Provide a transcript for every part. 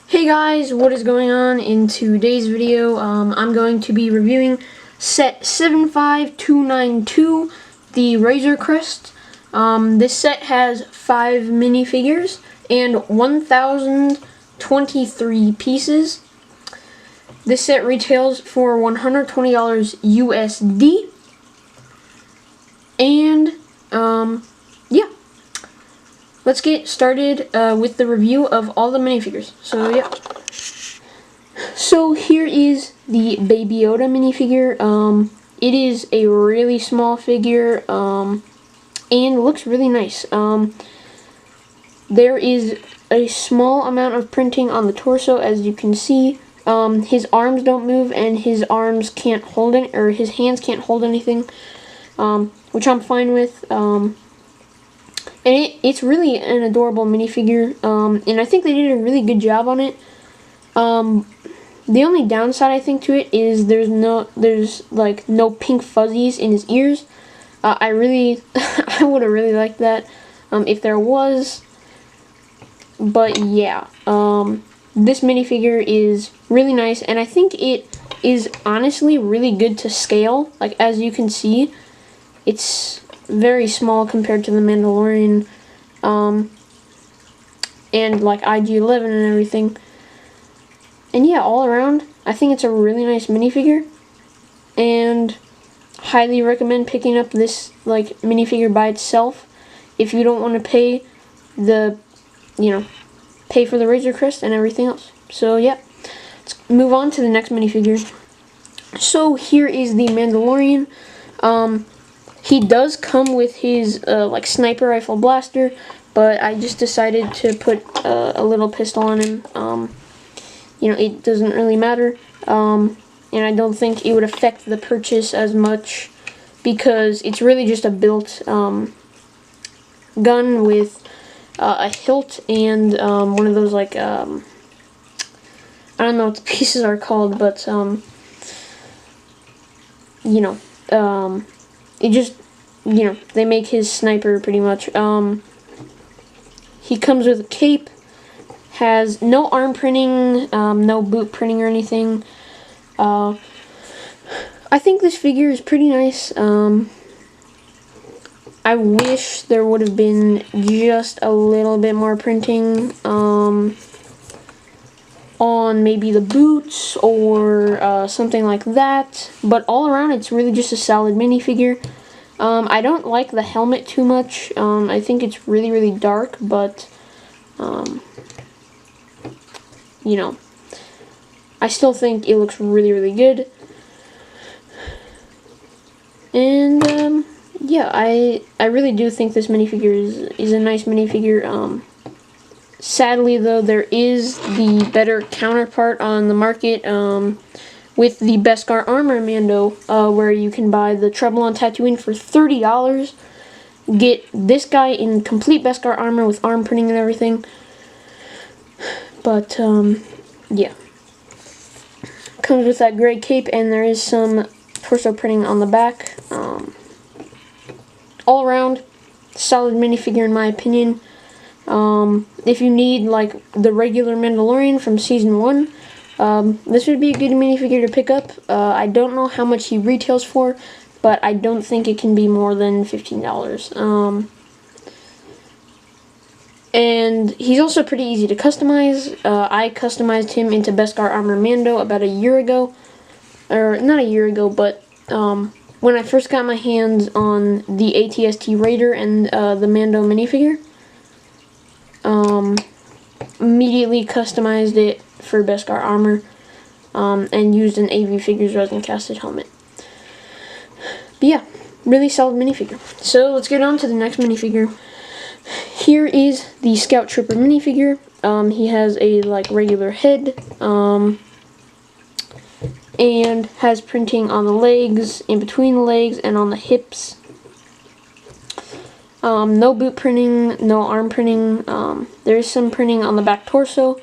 Hey guys, what is going on? In today's video, I'm going to be reviewing set 75292, the Razor Crest. This set has 5 minifigures and 1,023 pieces. This set retails for $120 USD. And, yeah. Let's get started with the review of all the minifigures. So, yeah. So, here is the Baby Yoda minifigure. It is a really small figure, and looks really nice. There is a small amount of printing on the torso, as you can see. His arms don't move, and his arms can't hold it, or his hands can't hold anything, which I'm fine with. And it's really an adorable minifigure, and I think they did a really good job on it. The only downside I think to it is there's like no pink fuzzies in his ears. I would have really liked that if there was. But yeah, this minifigure is really nice, and I think it is honestly really good to scale. Like, as you can see, it's very small compared to the Mandalorian, and like IG-11 and everything. And yeah, all around, I think it's a really nice minifigure, and highly recommend picking up this like minifigure by itself if you don't want to pay pay for the Razor Crest and everything else. So yeah, let's move on to the next minifigure. So here is the Mandalorian. He does come with his like sniper rifle blaster, but I just decided to put a little pistol on him. It doesn't really matter, and I don't think it would affect the purchase as much because it's really just a built gun with a hilt and one of those like I don't know what the pieces are called, but it just, they make his sniper pretty much. He comes with a cape, has no arm printing, no boot printing or anything. I think this figure is pretty nice. I wish there would have been just a little bit more printing on maybe the boots or something like that, but all around it's really just a solid minifigure. I don't like the helmet too much. I think it's really dark, but I still think it looks really good. And yeah, I really do think this minifigure is a nice minifigure. Sadly, though, there is the better counterpart on the market with the Beskar Armor Mando, where you can buy the Trouble on Tatooine for $30. Get this guy in complete Beskar armor with arm printing and everything. But, yeah. Comes with that gray cape, and there is some torso printing on the back. All around, solid minifigure in my opinion. If you need like the regular Mandalorian from season 1, this would be a good minifigure to pick up. I don't know how much he retails for, but I don't think it can be more than $15. And he's also pretty easy to customize. I customized him into Beskar Armor Mando about a year ago, or not a year ago, but when I first got my hands on the ATST Raider and the Mando minifigure. Immediately customized it for Beskar armor, and used an AV Figures resin casted helmet. But yeah, really solid minifigure. So let's get on to the next minifigure. Here is the Scout Trooper minifigure. He has a like regular head, and has printing on the legs, in between the legs, and on the hips. No boot printing, no arm printing. There is some printing on the back torso,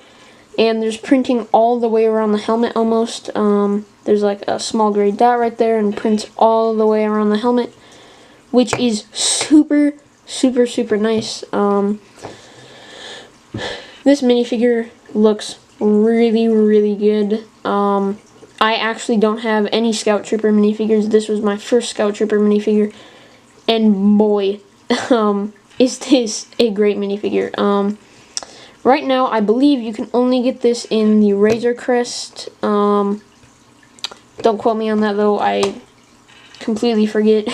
and there's printing all the way around the helmet almost. There's like a small gray dot right there and prints all the way around the helmet, which is super nice. This minifigure looks really, really good. I actually don't have any Scout Trooper minifigures. This was my first Scout Trooper minifigure, and boy, is this a great minifigure. Right now, I believe you can only get this in the Razor Crest. Don't quote me on that though, I completely forget.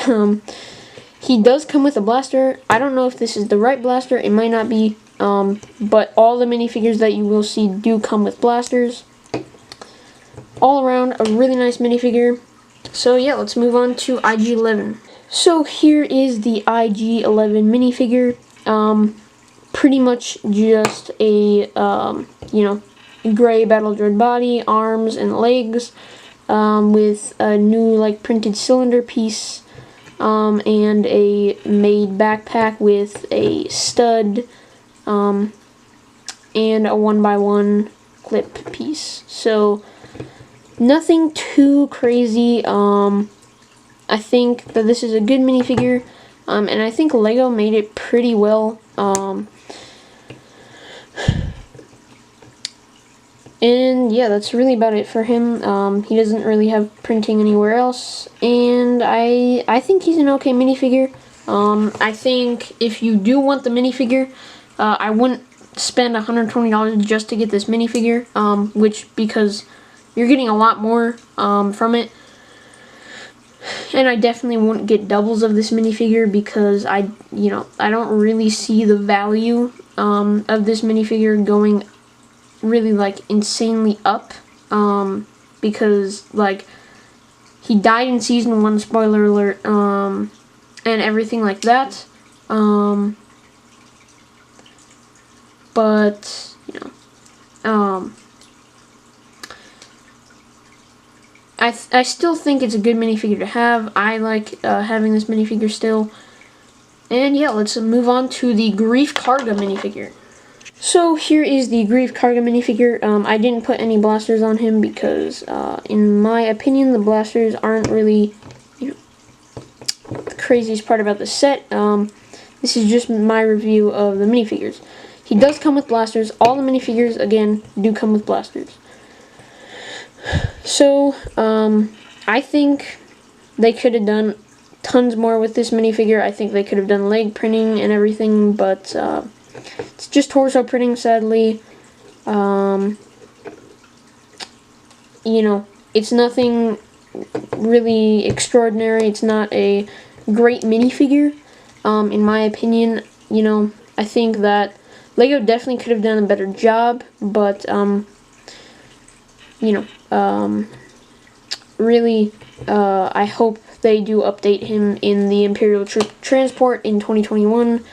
He does come with a blaster. I don't know if this is the right blaster, it might not be, but all the minifigures that you will see do come with blasters. All around, a really nice minifigure. So yeah, let's move on to IG-11. So here is the IG-11 minifigure. Pretty much just a, you know, gray battle droid body, arms and legs, with a new like printed cylinder piece, and a made backpack with a stud, and a 1x1 clip piece. So nothing too crazy. I think that this is a good minifigure, and I think Lego made it pretty well. And yeah, that's really about it for him. He doesn't really have printing anywhere else, and I think he's an okay minifigure. I think if you do want the minifigure, I wouldn't spend $120 just to get this minifigure, because you're getting a lot more from it. And I definitely wouldn't get doubles of this minifigure because I don't really see the value of this minifigure going really like insanely up, because like he died in season 1, spoiler alert, and everything like that, but you know, I still think it's a good minifigure to have. I like having this minifigure still. And yeah, let's move on to the Grief Karga minifigure. So here is the Grief Karga minifigure. I didn't put any blasters on him because, in my opinion, the blasters aren't really, the craziest part about the set. This is just my review of the minifigures. He does come with blasters. All the minifigures, again, do come with blasters. So, I think they could have done tons more with this minifigure. I think they could have done leg printing and everything, but it's just torso printing, sadly. It's nothing really extraordinary. It's not a great minifigure, in my opinion. I think that Lego definitely could have done a better job, but, really, I hope they do update him in the Imperial Troop Transport in 2021.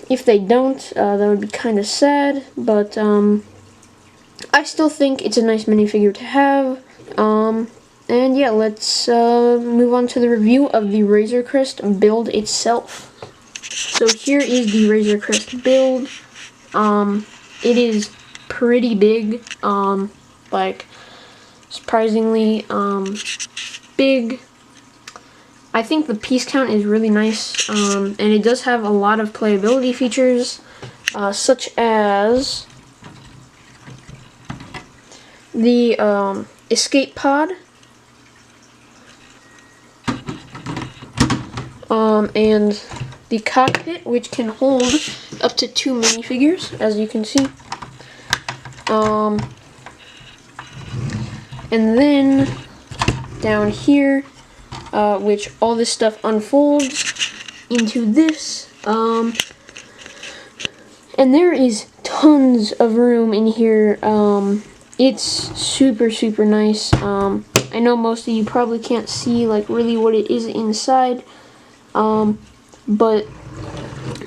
If they don't, that would be kind of sad, but I still think it's a nice minifigure to have. And yeah, let's move on to the review of the Razor Crest build itself. So here is the Razor Crest build. It is pretty big, like surprisingly big. I think the piece count is really nice, and it does have a lot of playability features, such as the escape pod, and the cockpit, which can hold up to 2 minifigures, as you can see. And then down here, which all this stuff unfolds into this, and there is tons of room in here. It's super, super nice. I know most of you probably can't see like really what it is inside, but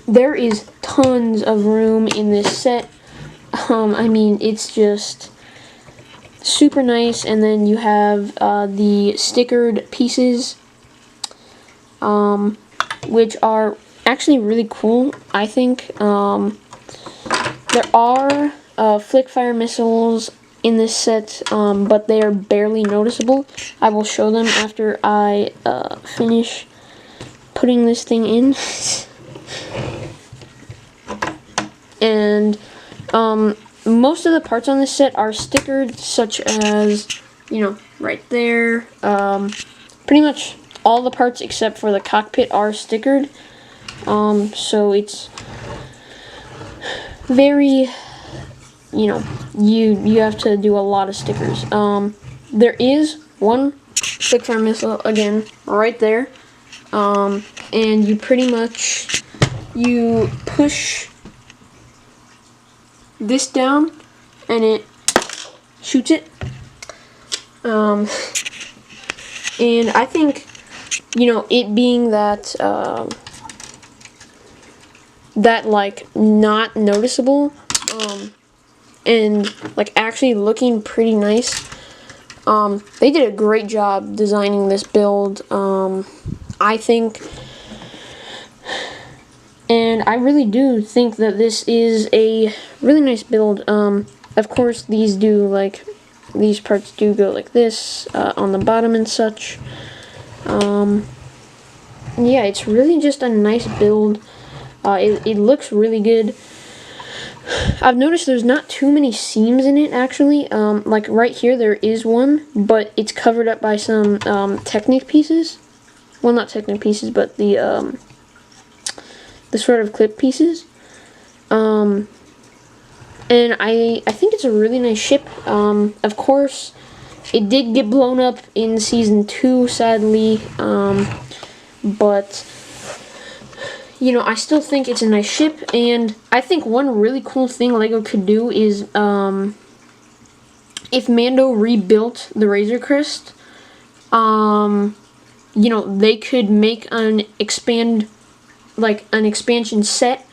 there is tons of room in this set. I mean, it's just super nice. And then you have the stickered pieces, which are actually really cool, I think. There are flick-fire missiles in this set, but they are barely noticeable. I will show them after I finish putting this thing in. And Most of the parts on this set are stickered, such as, you know, right there. Pretty much all the parts except for the cockpit are stickered. So it's very, you know, you have to do a lot of stickers. There is one quick-fire missile, again, right there. And you pretty much, you push this down and it shoots it. And I think, you know, it being that that like not noticeable, and like actually looking pretty nice, they did a great job designing this build, I think. And I really do think that this is a really nice build. Of course, these parts do go like this, on the bottom and such. Yeah, it's really just a nice build. It looks really good. I've noticed there's not too many seams in it, actually. Like right here there is one, but it's covered up by some Technic pieces. Well, not Technic pieces, but the sort of clip pieces. And I think it's a really nice ship. Of course, it did get blown up in Season 2, sadly. But, you know, I still think it's a nice ship. And I think one really cool thing LEGO could do is, if Mando rebuilt the Razor Crest, you know, they could make an expansion set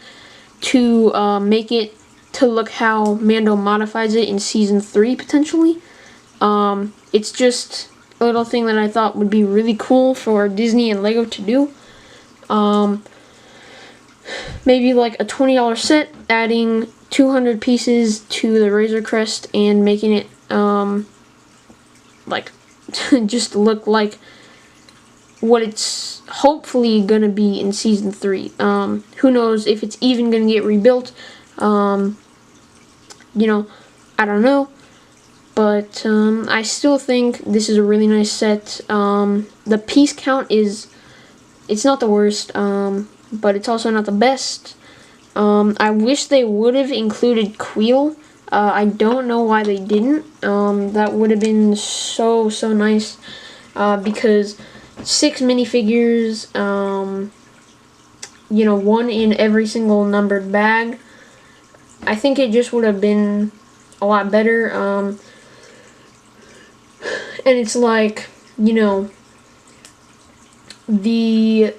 to make it to look how Mando modifies it in Season 3, potentially. It's just a little thing that I thought would be really cool for Disney and LEGO to do. Maybe like a $20 set, adding 200 pieces to the Razor Crest and making it like just look like what it's hopefully gonna be in Season 3. Who knows if it's even gonna get rebuilt. You know, I don't know. But I still think this is a really nice set. The piece count it's not the worst, but it's also not the best. I wish they would have included Queel. I don't know why they didn't. That would have been so nice, because 6 minifigures, you know, one in every single numbered bag. I think it just would have been a lot better. And it's like, you know, the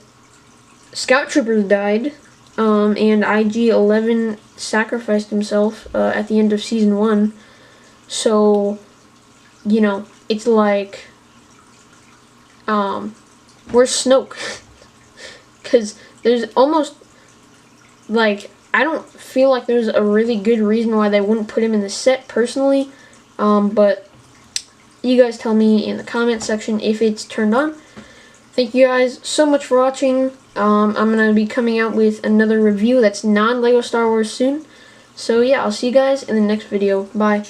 Scout Troopers died, and IG-11 sacrificed himself at the end of Season 1. So, you know, it's like, where's Snoke? Because there's almost, like, I don't feel like there's a really good reason why they wouldn't put him in the set, personally. But you guys tell me in the comment section if it's turned on. Thank you guys so much for watching. I'm going to be coming out with another review that's non-LEGO Star Wars soon. So yeah, I'll see you guys in the next video. Bye.